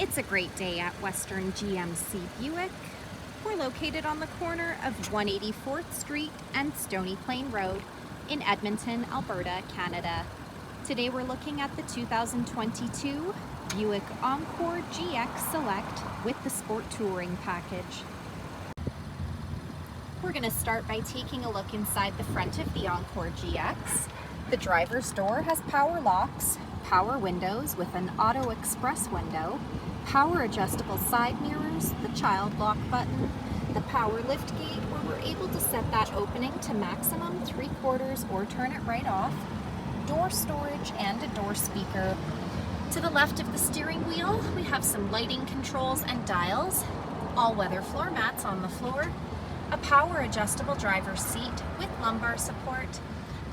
It's a great day at Western GMC Buick. We're located on the corner of 184th Street and Stony Plain Road in Edmonton, Alberta, Canada. Today we're looking at the 2022 Buick Encore GX Select with the Sport Touring package. We're going to start by taking a look inside the front of the Encore GX. The driver's door has power locks, power windows with an auto express window, power adjustable side mirrors, the child lock button, the power lift gate where we're able to set that opening to maximum 3/4 or turn it right off, door storage and a door speaker. To the left of the steering wheel we have some lighting controls and dials, all-weather floor mats on the floor, a power adjustable driver's seat with lumbar support,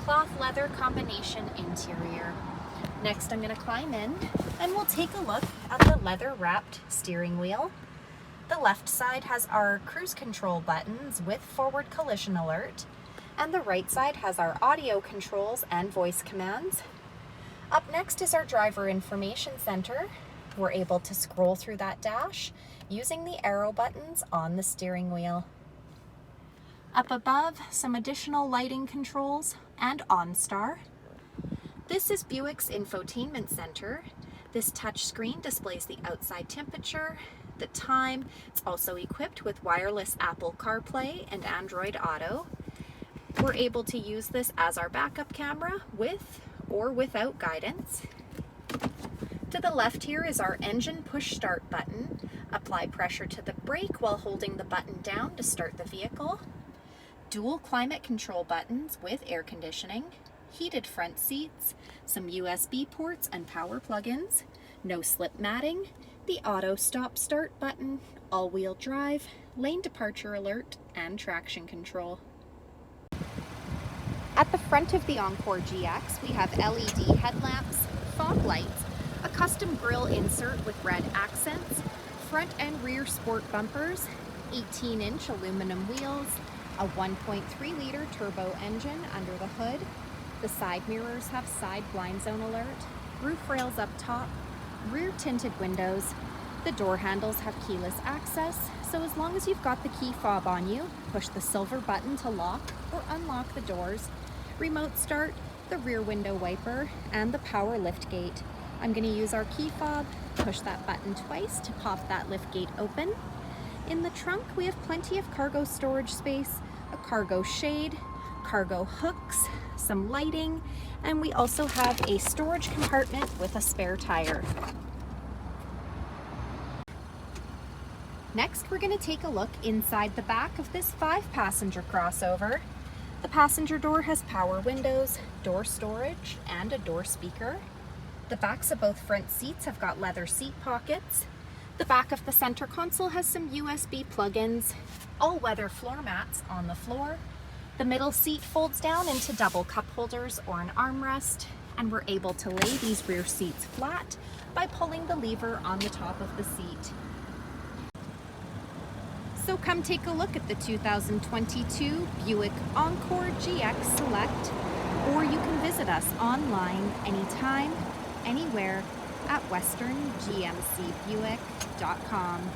cloth leather combination interior. Next I'm going to climb in and we'll take a look at the leather wrapped steering wheel. The left side has our cruise control buttons with forward collision alert, and the right side has our audio controls and voice commands. Up next is our driver information center. We're able to scroll through that dash using the arrow buttons on the steering wheel. Up above, some additional lighting controls and OnStar. This is Buick's Infotainment Center. This touchscreen displays the outside temperature, the time. It's also equipped with wireless Apple CarPlay and Android Auto. We're able to use this as our backup camera with or without guidance. To the left here is our engine push start button. Apply pressure to the brake while holding the button down to start the vehicle. Dual climate control buttons with air conditioning, heated front seats, some USB ports and power plug-ins, no slip matting, the auto stop start button, all-wheel drive, lane departure alert, and traction control. At the front of the Encore GX we have LED headlamps, fog lights, a custom grille insert with red accents, front and rear sport bumpers, 18-inch aluminum wheels, a 1.3-liter turbo engine under the hood. The side mirrors have side blind zone alert, roof rails up top, rear tinted windows. The door handles have keyless access, so as long as you've got the key fob on you, push the silver button to lock or unlock the doors. Remote start, the rear window wiper, and the power lift gate. I'm going to use our key fob, push that button twice to pop that lift gate open. In the trunk we have plenty of cargo storage space, a cargo shade, cargo hooks, some lighting, and we also have a storage compartment with a spare tire. Next we're going to take a look inside the back of this 5-passenger crossover. The passenger door has power windows, door storage, and a door speaker. The backs of both front seats have got leather seat pockets. The back of the center console has some USB plug-ins, all-weather floor mats on the floor. The middle seat folds down into double cup holders or an armrest, and we're able to lay these rear seats flat by pulling the lever on the top of the seat. So come take a look at the 2022 Buick Encore GX Select, or you can visit us online anytime, anywhere at westerngmcbuick.com.